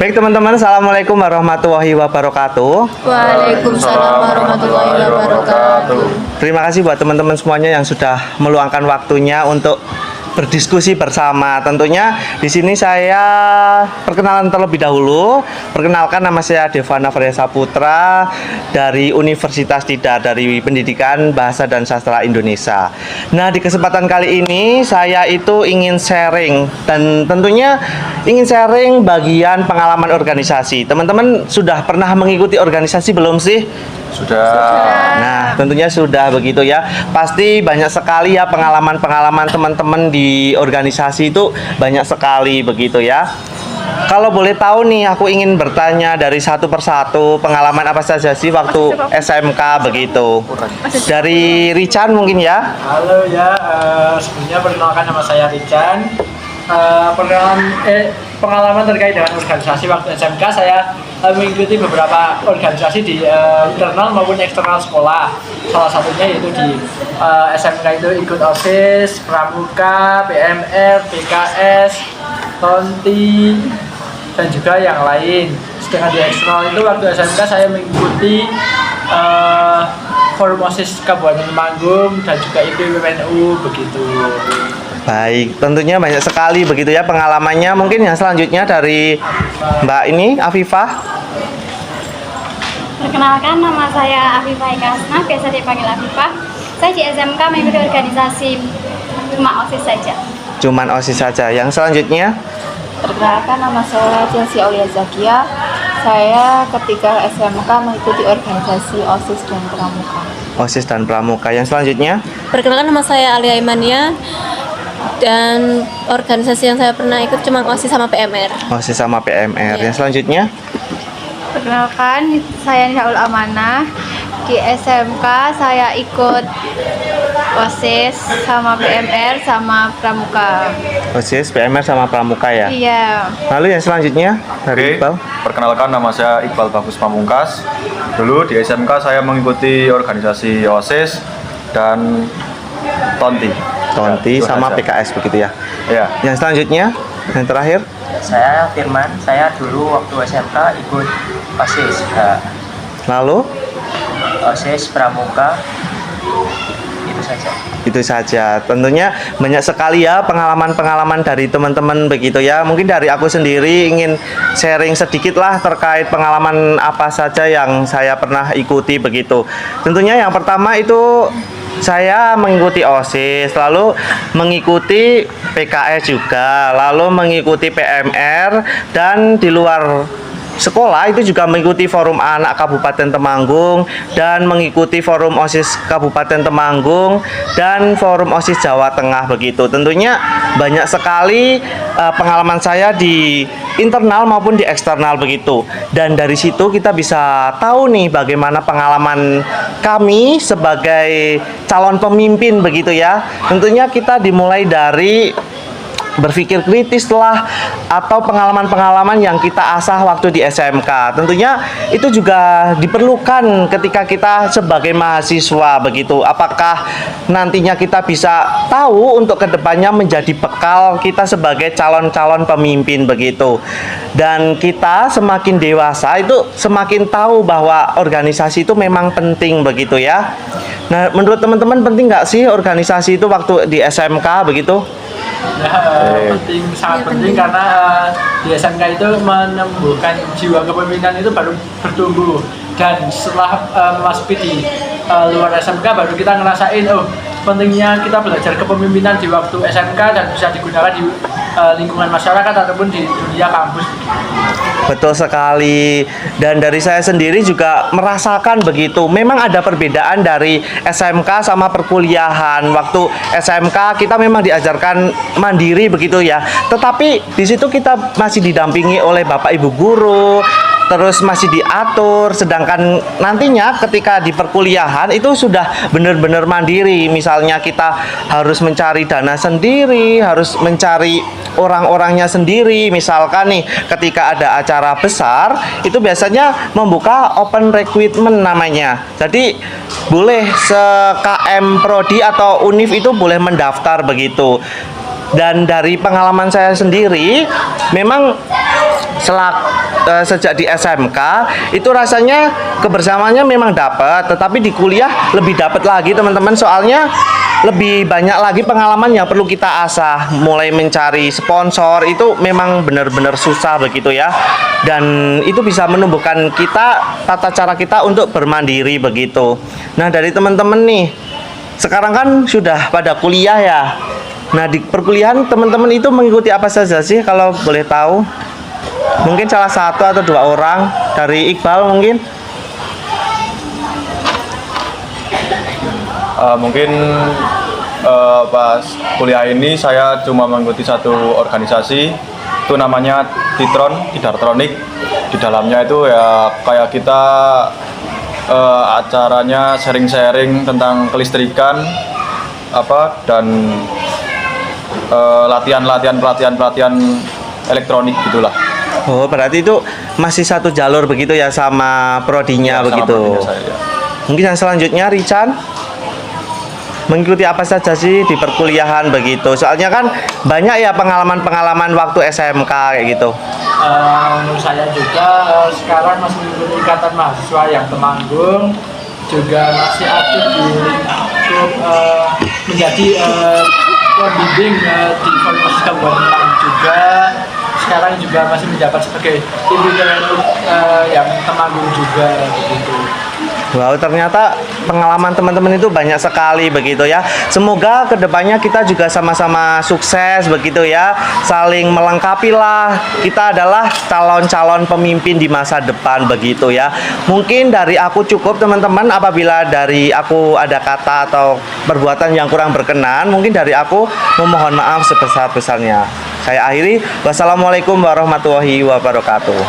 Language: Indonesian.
Baik teman-teman, Assalamualaikum warahmatullahi wabarakatuh. Waalaikumsalam warahmatullahi wabarakatuh. Terima kasih buat teman-teman semuanya yang sudah meluangkan waktunya untuk berdiskusi bersama. Tentunya di sini saya perkenalan terlebih dahulu. Perkenalkan, nama saya Devana Fresa Putra dari Universitas Tidar, dari Pendidikan Bahasa dan Sastra Indonesia. Nah, di kesempatan kali ini saya itu ingin sharing, dan tentunya ingin sharing bagian pengalaman organisasi. Teman-teman sudah pernah mengikuti organisasi belum sih? Sudah. Nah, tentunya sudah begitu ya. Pasti banyak sekali ya pengalaman-pengalaman teman-teman di organisasi itu, banyak sekali begitu ya. Kalau boleh tahu nih, aku ingin bertanya dari satu persatu, pengalaman apa saja sih waktu SMK begitu. Dari Rican mungkin ya. Halo ya, sebelumnya perkenalkan nama saya Rican. Pengalaman terkait dengan organisasi waktu SMK, saya mengikuti beberapa organisasi di internal maupun eksternal sekolah. Salah satunya yaitu di SMK itu ikut OSIS, Pramuka, PMR, PKS, Tonti, dan juga yang lain. Sedangkan di eksternal itu waktu SMK saya mengikuti Forum OSIS Kabupaten Temanggung dan juga IPWNU begitu. Baik, tentunya banyak sekali begitu ya pengalamannya. Mungkin yang selanjutnya dari Mbak ini, Afifah. Perkenalkan, nama saya Afifah Ikasna, biasa dipanggil Afifah. Saya di SMK mengikuti organisasi cuma OSIS saja. Cuman OSIS saja. Yang selanjutnya, Perkenalkan, nama saya Chelsea Aulia Zakia. Saya ketika SMK mengikuti organisasi OSIS dan Pramuka. OSIS dan Pramuka. Yang selanjutnya, Perkenalkan, nama saya Alia Imania dan organisasi yang saya pernah ikut cuma OSIS sama PMR. OSIS sama PMR. Yang selanjutnya, Perkenalkan, saya Nishaul Amanah. Di SMK saya ikut OSIS sama PMR sama Pramuka. OSIS, PMR sama Pramuka ya. Iya. Lalu yang selanjutnya dari Iqbal. Perkenalkan, nama saya Iqbal Bagus Pamungkas. Dulu di SMK saya mengikuti organisasi OSIS dan Tonti. Tonti Ya, itu sama saja. PKS begitu ya. Ya. Yang selanjutnya, yang terakhir, Saya Firman, saya dulu waktu SMK ikut OSIS, lalu OSIS Pramuka, itu saja. itu saja. Tentunya banyak sekali ya pengalaman-pengalaman dari teman-teman begitu ya. Mungkin dari aku sendiri ingin sharing sedikit lah terkait pengalaman apa saja yang saya pernah ikuti begitu. Tentunya yang pertama itu saya mengikuti OSIS, lalu mengikuti PKS juga, lalu mengikuti PMR, dan di luar sekolah itu juga mengikuti Forum Anak Kabupaten Temanggung, dan mengikuti Forum OSIS Kabupaten Temanggung, dan Forum OSIS Jawa Tengah begitu. Tentunya banyak sekali pengalaman saya di internal maupun di eksternal begitu. Dan dari situ kita bisa tahu nih bagaimana pengalaman kami sebagai calon pemimpin begitu ya. Tentunya kita dimulai dari berpikir kritis lah, atau pengalaman-pengalaman yang kita asah waktu di SMK. Tentunya itu juga diperlukan ketika kita sebagai mahasiswa begitu. Apakah nantinya kita bisa tahu untuk kedepannya menjadi bekal kita sebagai calon-calon pemimpin begitu. Dan kita semakin dewasa itu semakin tahu bahwa organisasi itu memang penting begitu ya. Nah, menurut teman-teman penting nggak sih organisasi itu waktu di SMK begitu? Ya, penting, sangat penting karena di SMK itu menumbuhkan jiwa kepemimpinan itu baru bertumbuh, dan setelah memasuki di luar SMK baru kita ngerasain pentingnya kita belajar kepemimpinan di waktu SMK dan bisa digunakan di lingkungan masyarakat ataupun di dunia kampus. Betul sekali. Dan dari saya sendiri juga merasakan begitu. Memang ada perbedaan dari SMK sama perkuliahan. Waktu SMK kita memang diajarkan mandiri begitu ya. Tetapi di situ kita masih didampingi oleh Bapak Ibu guru, terus masih diatur. Sedangkan nantinya ketika di perkuliahan itu sudah benar-benar mandiri. Misalnya kita harus mencari dana sendiri, harus mencari orang-orangnya sendiri. Misalkan nih ketika ada acara besar itu biasanya membuka open recruitment namanya. Jadi boleh se-KM Prodi atau Univ itu boleh mendaftar begitu. Dan dari pengalaman saya sendiri, memang sejak di SMK itu rasanya kebersamaannya memang dapat, tetapi di kuliah lebih dapat lagi teman-teman, soalnya lebih banyak lagi pengalaman yang perlu kita asah. Mulai mencari sponsor itu memang benar-benar susah begitu ya, dan itu bisa menumbuhkan kita tata cara kita untuk bermandiri begitu. Nah, dari teman-teman nih sekarang kan sudah pada kuliah ya. Nah, di perkuliahan teman-teman itu mengikuti apa saja sih kalau boleh tahu? Mungkin salah satu atau dua orang. Dari Iqbal mungkin. Mungkin pas kuliah ini saya cuma mengikuti satu organisasi, itu namanya Tidartronik. Di dalamnya itu ya kayak kita acaranya sharing-sharing tentang kelistrikan dan pelatihan elektronik gitulah. Oh, berarti itu masih satu jalur begitu ya sama prodinya Ya, sama begitu. prodinya saya, ya. Mungkin yang selanjutnya Rican mengikuti apa saja sih di perkuliahan begitu? Soalnya kan banyak ya pengalaman-pengalaman waktu SMK kayak gitu. Menurut saya juga sekarang masih mengikuti ikatan mahasiswa yang Temanggung, juga masih aktif di lingkup menjadi pembimbing di Fakultas Kabupaten Temanggung juga. Sekarang juga masih menjabat sebagai pimpinan yang Temanggung juga begitu. Wow, ternyata pengalaman teman-teman itu banyak sekali begitu ya. Semoga kedepannya kita juga sama-sama sukses begitu ya. Saling melengkapi lah. Kita adalah calon-calon pemimpin di masa depan begitu ya. Mungkin dari aku cukup teman-teman. Apabila dari aku ada kata atau perbuatan yang kurang berkenan, mungkin dari aku memohon maaf sebesar-besarnya. Saya akhiri. Wassalamualaikum warahmatullahi wabarakatuh.